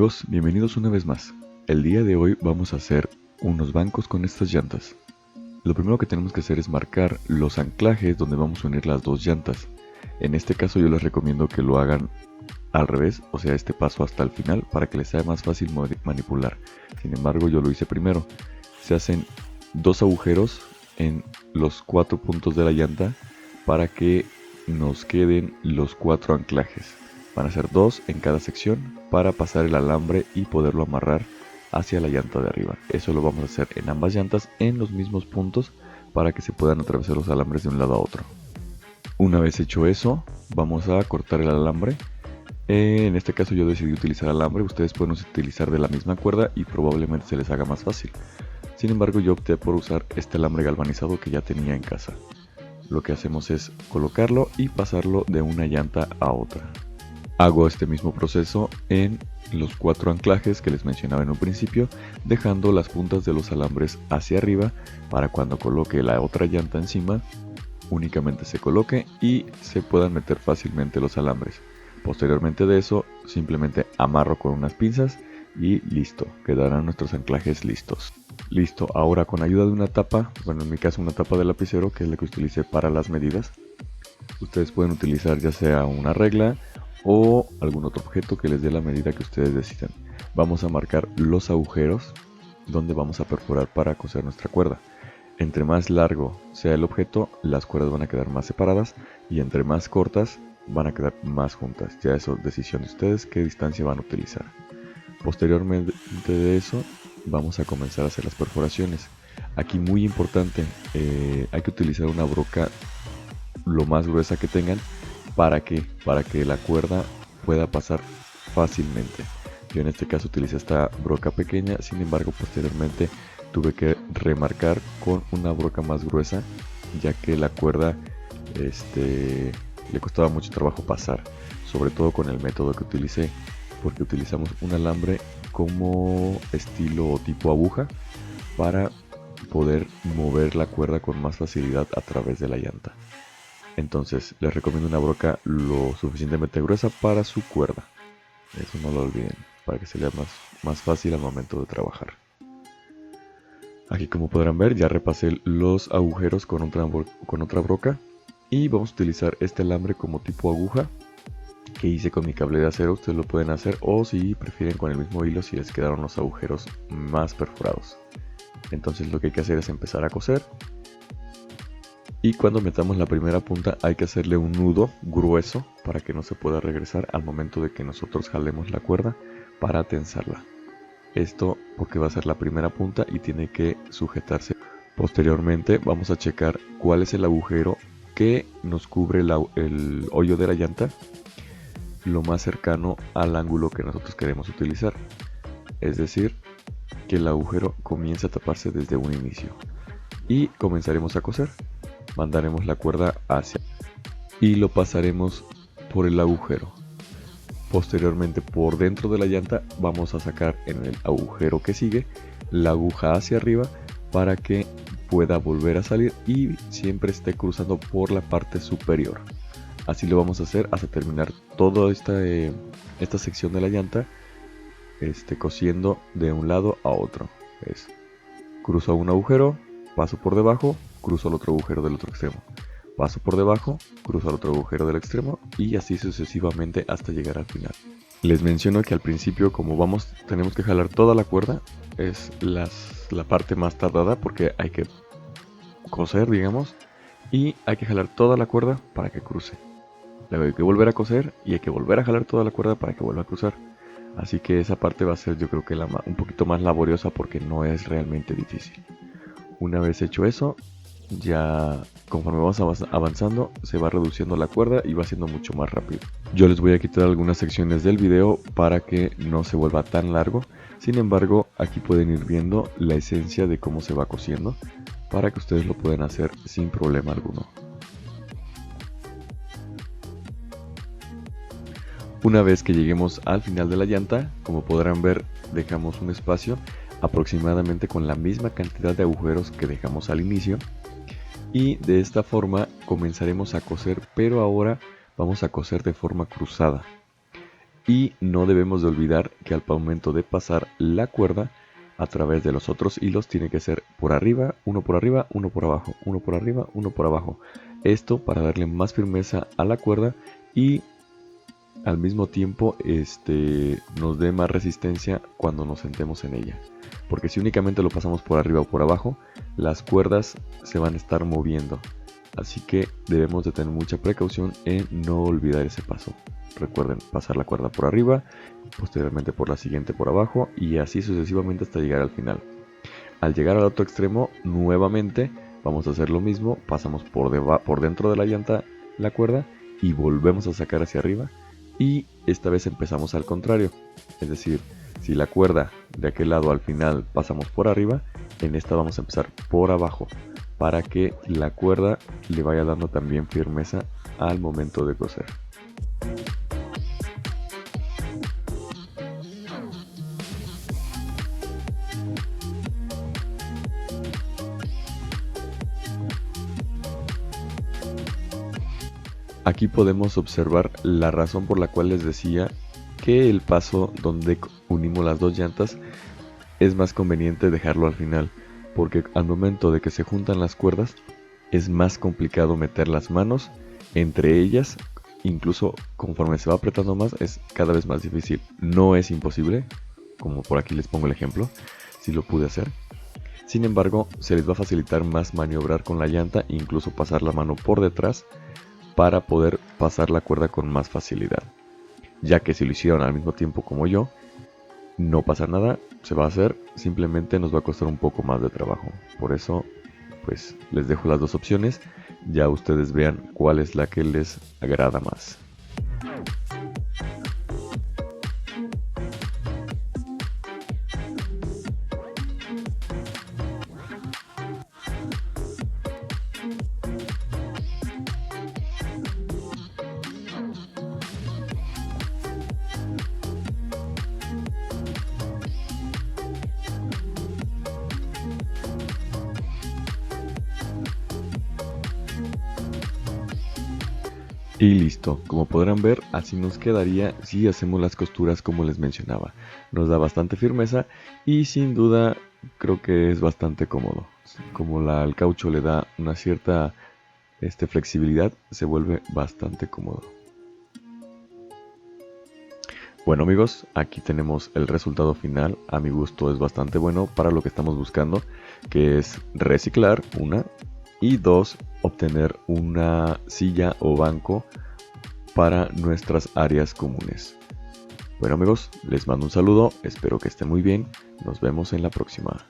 amigos, bienvenidos una vez más. El día de hoy vamos a hacer unos bancos con estas llantas. Lo primero que tenemos que hacer es marcar los anclajes donde vamos a unir las dos llantas. En este caso yo les recomiendo que lo hagan al revés, o sea este paso hasta el final para que les sea más fácil manipular. Sin embargo yo lo hice primero. Se hacen dos agujeros en los 4 puntos de la llanta para que nos queden los 4 anclajes. Van a ser 2 en cada sección para pasar el alambre y poderlo amarrar hacia la llanta de arriba. Eso lo vamos a hacer en ambas llantas en los mismos puntos para que se puedan atravesar los alambres de un lado a otro. Una vez hecho eso, vamos a cortar el alambre. En este caso yo decidí utilizar alambre, ustedes pueden utilizar de la misma cuerda y probablemente se les haga más fácil. Sin embargo yo opté por usar este alambre galvanizado que ya tenía en casa. Lo que hacemos es colocarlo y pasarlo de una llanta a otra. Hago este mismo proceso en los 4 anclajes que les mencionaba en un principio, dejando las puntas de los alambres hacia arriba para cuando coloque la otra llanta encima, únicamente se coloque y se puedan meter fácilmente los alambres. Posteriormente de eso, simplemente amarro con unas pinzas y listo, quedarán nuestros anclajes listos. Listo, ahora con ayuda de una tapa, bueno en mi caso una tapa de lapicero que es la que utilicé para las medidas, ustedes pueden utilizar ya sea una regla o algún otro objeto que les dé la medida que ustedes decidan. Vamos a marcar los agujeros donde vamos a perforar para coser nuestra cuerda. Entre más largo sea el objeto, las cuerdas van a quedar más separadas y entre más cortas van a quedar más juntas. Ya eso es decisión de ustedes qué distancia van a utilizar. Posteriormente de eso vamos a comenzar a hacer las perforaciones. Aquí muy importante, hay que utilizar una broca lo más gruesa que tengan. Para que la cuerda pueda pasar fácilmente. Yo en este caso utilicé esta broca pequeña, sin embargo posteriormente tuve que remarcar con una broca más gruesa, ya que la cuerda le costaba mucho trabajo pasar, sobre todo con el método que utilicé, porque utilizamos un alambre como estilo o tipo aguja para poder mover la cuerda con más facilidad a través de la llanta. Entonces les recomiendo una broca lo suficientemente gruesa para su cuerda. Eso no lo olviden, para que se vea más fácil al momento de trabajar. Aquí como podrán ver ya repasé los agujeros con otra broca. Y vamos a utilizar este alambre como tipo aguja que hice con mi cable de acero. Ustedes lo pueden hacer o si prefieren con el mismo hilo si les quedaron los agujeros más perforados. Entonces lo que hay que hacer es empezar a coser. Y cuando metamos la primera punta hay que hacerle un nudo grueso para que no se pueda regresar al momento de que nosotros jalemos la cuerda para tensarla. Esto porque va a ser la primera punta y tiene que sujetarse. Posteriormente vamos a checar cuál es el agujero que nos cubre el hoyo de la llanta lo más cercano al ángulo que nosotros queremos utilizar. Es decir, que el agujero comience a taparse desde un inicio. Y comenzaremos a coser. Mandaremos la cuerda hacia y lo pasaremos por el agujero. Posteriormente por dentro de la llanta vamos a sacar en el agujero que sigue la aguja hacia arriba para que pueda volver a salir y siempre esté cruzando por la parte superior. Así lo vamos a hacer hasta terminar toda esta sección de la llanta cosiendo de un lado a otro. Cruzo un agujero, paso por debajo, cruzo al otro agujero del otro extremo, paso por debajo, cruzo al otro agujero del extremo y así sucesivamente hasta llegar al final. Les menciono que al principio como tenemos que jalar toda la cuerda, es la parte más tardada porque hay que coser, digamos, y hay que jalar toda la cuerda para que cruce. Luego hay que volver a coser y hay que volver a jalar toda la cuerda para que vuelva a cruzar. Así que esa parte va a ser yo creo que un poquito más laboriosa porque no es realmente difícil. Una vez hecho eso, ya conforme vamos avanzando se va reduciendo la cuerda y va siendo mucho más rápido. Yo les voy a quitar algunas secciones del video para que no se vuelva tan largo. Sin embargo, aquí pueden ir viendo la esencia de cómo se va cosiendo para que ustedes lo puedan hacer sin problema alguno. Una vez que lleguemos al final de la llanta, como podrán ver, dejamos un espacio aproximadamente con la misma cantidad de agujeros que dejamos al inicio. Y de esta forma comenzaremos a coser, pero ahora vamos a coser de forma cruzada. Y no debemos de olvidar que al momento de pasar la cuerda a través de los otros hilos tiene que ser por arriba, uno por arriba, uno por abajo, uno por arriba, uno por abajo. Esto para darle más firmeza a la cuerda y al mismo tiempo nos dé más resistencia cuando nos sentemos en ella. Porque si únicamente lo pasamos por arriba o por abajo, las cuerdas se van a estar moviendo. Así que debemos de tener mucha precaución en no olvidar ese paso. Recuerden pasar la cuerda por arriba, posteriormente por la siguiente por abajo y así sucesivamente hasta llegar al final. Al llegar al otro extremo, nuevamente vamos a hacer lo mismo, pasamos por dentro de la llanta la cuerda y volvemos a sacar hacia arriba. Y esta vez empezamos al contrario, es decir, si la cuerda de aquel lado al final pasamos por arriba, en esta vamos a empezar por abajo, para que la cuerda le vaya dando también firmeza al momento de coser. Aquí podemos observar la razón por la cual les decía que el paso donde unimos las dos llantas es más conveniente dejarlo al final, porque al momento de que se juntan las cuerdas es más complicado meter las manos entre ellas, incluso conforme se va apretando más es cada vez más difícil. No es imposible, como por aquí les pongo el ejemplo, si lo pude hacer. Sin embargo, se les va a facilitar más maniobrar con la llanta, incluso pasar la mano por detrás para poder pasar la cuerda con más facilidad, ya que si lo hicieron al mismo tiempo como yo, no pasa nada, se va a hacer, simplemente nos va a costar un poco más de trabajo. Por eso, pues les dejo las dos opciones, ya ustedes vean cuál es la que les agrada más. Y listo, como podrán ver, así nos quedaría si hacemos las costuras como les mencionaba. Nos da bastante firmeza y sin duda creo que es bastante cómodo. Como el caucho le da una cierta flexibilidad, se vuelve bastante cómodo. Bueno amigos, aquí tenemos el resultado final. A mi gusto es bastante bueno para lo que estamos buscando, que es reciclar, una, y dos, obtener una silla o banco para nuestras áreas comunes. Bueno amigos, les mando un saludo, espero que estén muy bien, nos vemos en la próxima.